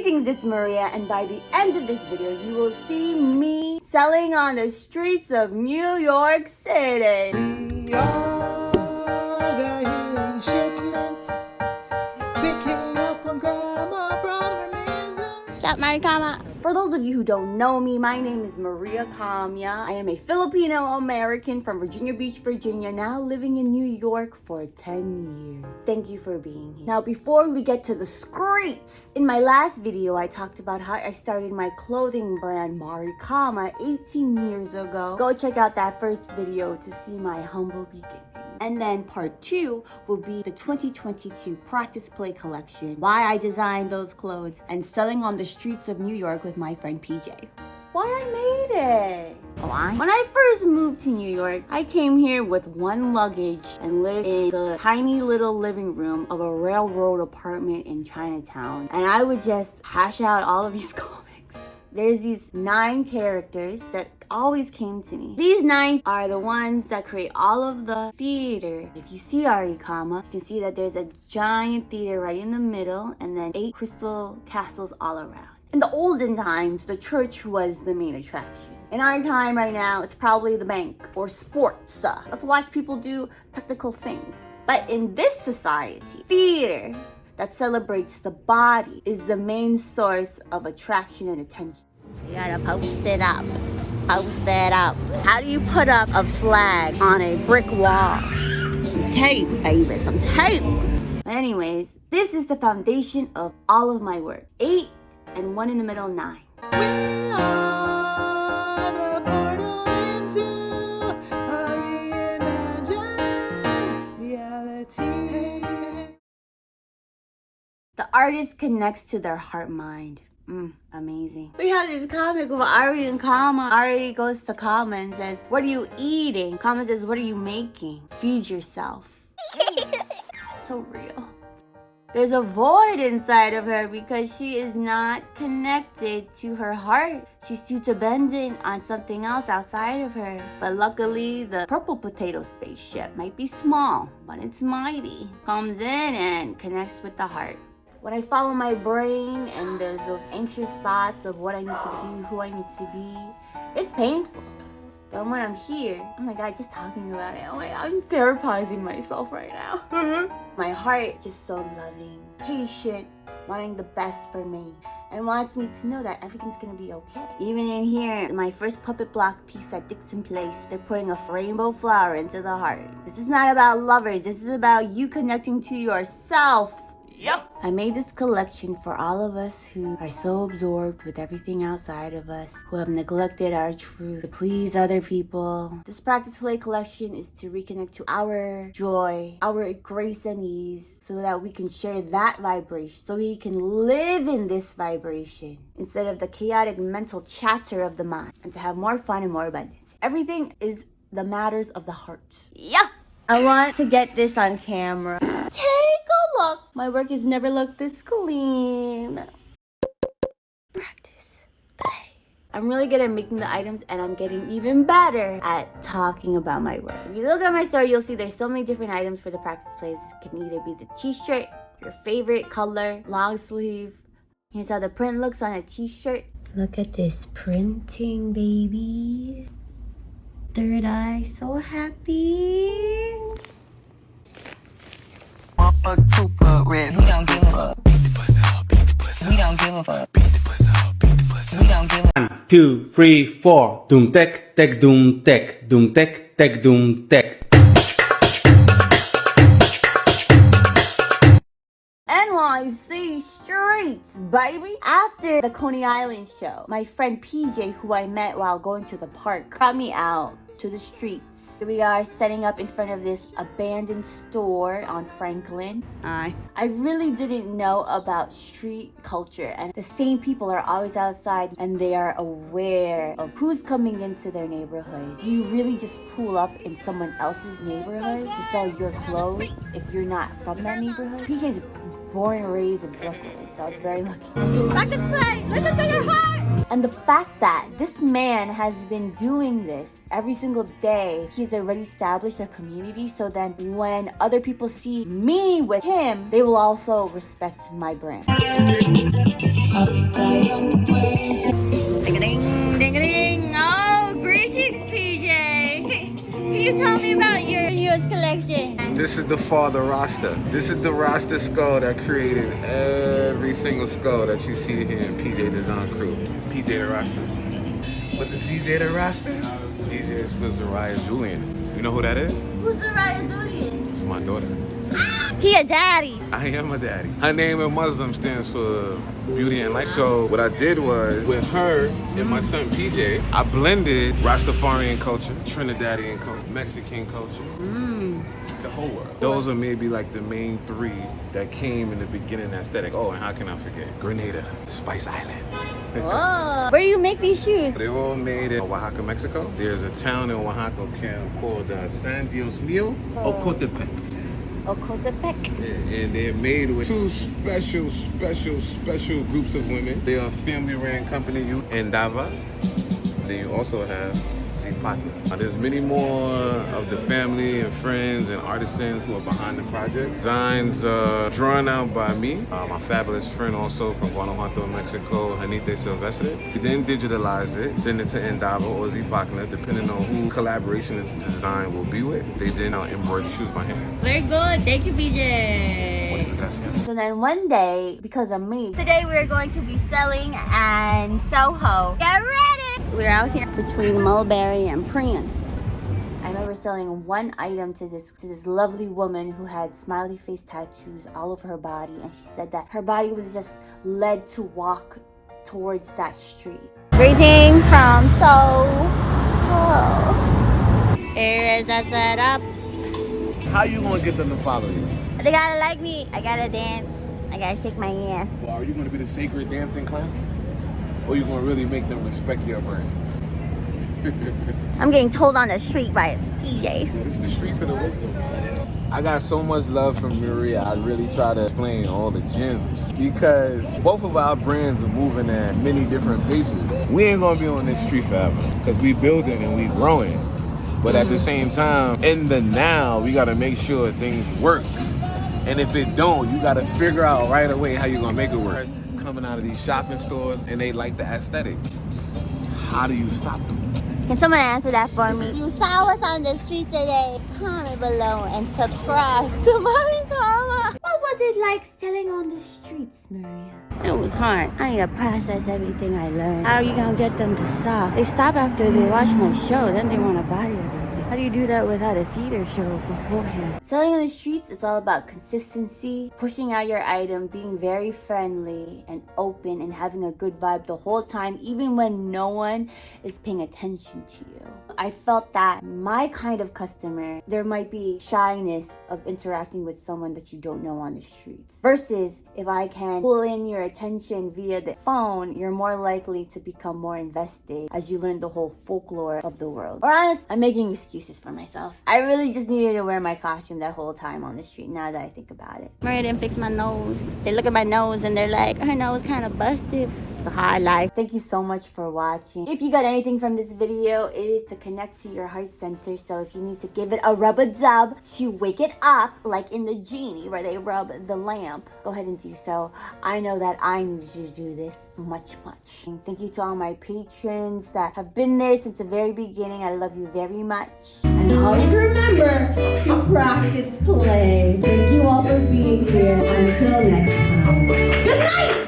Greetings, it's Maria, and by the end of this video, you will see me selling on the streets of New York City. We are the Healing Shipment, picking up on grandma from her museum. What's up, MARICAMA? For those of you who don't know me, my name is Maria Camia. I am a Filipino-American from Virginia Beach, Virginia, now living in New York for 10 years. Thank you for being here. Now, before we get to the streets, in my last video, I talked about how I started my clothing brand, MARICAMA, 18 years ago. Go check out that first video to see my humble beginning. And then part 2 will be the 2022 Practice Play collection, why I designed those clothes, and selling on the streets of New York with my friend PJ. Why I made it. Why? When I first moved to New York, I came here with one luggage and lived in the tiny little living room of a railroad apartment in Chinatown. And I would just hash out all of these comics. There's these 9 characters that always came to me. These 9 are the ones that create all of the theater. If you see Aricama, you can see that there's a giant theater right in the middle and then 8 crystal castles all around. In the olden times, the church was the main attraction. In our time right now, it's probably the bank or sports. Let's watch people do technical things. But in this society, theater that celebrates the body is the main source of attraction and attention. You gotta post it up. Post it up. How do you put up a flag on a brick wall? Some tape, baby, some tape. But anyways, this is the foundation of all of my work. 8 and 1 in the middle, 9. We are the portal into a reimagined reality. The artist connects to their heart-mind. Amazing. We have this comic with Ari and Kama. Ari goes to Kama and says, "What are you eating?" Kama says, "What are you making?" Feed yourself. It's so real. There's a void inside of her because she is not connected to her heart. She's too dependent on something else outside of her. But luckily, the purple potato spaceship might be small, but it's mighty. Comes in and connects with the heart. When I follow my brain and there's those anxious thoughts of what I need to do, who I need to be, it's painful. But when I'm here, oh my God, just talking about it, oh my God, I'm therapizing myself right now. My heart just so loving, patient, wanting the best for me, and wants me to know that everything's gonna be okay. Even in here, my first puppet block piece at Dixon place, they're putting a rainbow flower into the heart. This is not about lovers, this is about you connecting to yourself. Yep. I made this collection for all of us who are so absorbed with everything outside of us, who have neglected our truth to please other people. This Practice Play collection is to reconnect to our joy, our grace and ease, so that we can share that vibration, so we can live in this vibration instead of the chaotic mental chatter of the mind, and to have more fun and more abundance. Everything is the matters of the heart. Yeah. I want to get this on camera. Take a look. My work has never looked this clean. Practice play. I'm really good at making the items, and I'm getting even better at talking about my work. If you look at my store, you'll see there's so many different items for the practice plays. It can either be the t-shirt, your favorite color, long sleeve. Here's how the print looks on a t-shirt. Look at this printing, baby. Third eye, so happy. We don't give a fuck. We don't give a fuck. We don't give a 1, 2, 3, 4. Doom tech, tech, doom tech, doom tech, tech, doom tech. NYC Streets, baby. After the Coney Island show, my friend PJ, who I met while going to the park, brought me out to the streets. Here we are setting up in front of this abandoned store on Franklin. I really didn't know about street culture, and the same people are always outside and they are aware of who's coming into their neighborhood. Do you really just pull up in someone else's neighborhood to sell your clothes if you're not from that neighborhood? PJ's born and raised in Brooklyn, so I was very lucky. Back to play! Listen to your heart! And the fact that this man has been doing this every single day, he's already established a community, so then when other people see me with him, they will also respect my brand. the father Rasta. This is the Rasta skull that created every single skull that you see here in PJ Design Crew. PJ the Rasta. But the CJ the Rasta? DJ is for Zariah Julian. You know who that is? Who's Zariah Julian? It's my daughter. He a daddy. I am a daddy. Her name in Muslim stands for beauty and life. So what I did was, with her and my son PJ, I blended Rastafarian culture, Trinidadian culture, Mexican culture, the whole world. Those are maybe like the main three that came in the beginning aesthetic. Oh, and how can I forget? Grenada, the Spice Island. Whoa. Where do you make these shoes? They all made in Oaxaca, Mexico. There's a town in Oaxaca called San Dios Neo, Ocotepec. Ocotepec. Yeah, and they're made with two special groups of women. They are a family-ran company in Dava. Then you also have Zipatna. There's many more of the family and friends and artisans who are behind the project. Designs drawn out by me, my fabulous friend also from Guanajuato, Mexico, Janite Silvestre. We then digitalize it, send it to Endava or Zipatna, depending on who collaboration the design will be with. They then embroider the shoes by hand. Very good. Thank you, BJ. Muchas gracias. So then one day, because of me, today we're going to be selling in Soho. Get ready! We're out here between Mulberry and Prince. I remember selling one item to this lovely woman who had smiley face tattoos all over her body, and she said that her body was just led to walk towards that street. Greetings from Soho. Here is a setup. How you gonna get them to follow you? They gotta like me. I gotta dance. I gotta shake my ass. Are you gonna be the sacred dancing clown? Or you gonna really make them respect your brand? I'm getting told on the street by PJ. It's the streets of the wisdom. I got so much love from Maria. I really try to explain all the gems because both of our brands are moving at many different paces. We ain't gonna be on this street forever because we building and we growing. But at the same time, in the now, we gotta make sure things work. And if it don't, you gotta figure out right away how you're gonna make it work. Coming out of these shopping stores and they like the aesthetic. How do you stop them? Can someone answer that for me? You saw us on the street today. Comment below and subscribe to MARICAMA. What was it like selling on the streets, Maria? It was hard. I need to process everything I learned. How are you gonna get them to stop? They stop after they watch my show, then they wanna buy everything. How do you do that without a theater show beforehand? Selling on the streets is all about consistency, pushing out your item, being very friendly and open, and having a good vibe the whole time, even when no one is paying attention to you. I felt that my kind of customer, there might be shyness of interacting with someone that you don't know on the streets. Versus if I can pull in your attention via the phone, you're more likely to become more invested as you learn the whole folklore of the world. Or honest, I'm making excuses for myself. I really just needed to wear my costume that whole time on the street, now that I think about it. Maria didn't fix my nose. They look at my nose and they're like, her nose kind of busted. It's a hard life. Thank you so much for watching. If you got anything from this video, it is to connect to your heart center. So if you need to give it a rub-a-dub to wake it up, like in the genie where they rub the lamp, go ahead and do so. I know that I need to do this much. And thank you to all my patrons that have been there since the very beginning. I love you very much. And always remember to practice play. Thank you all for being here. Until next time. Good night!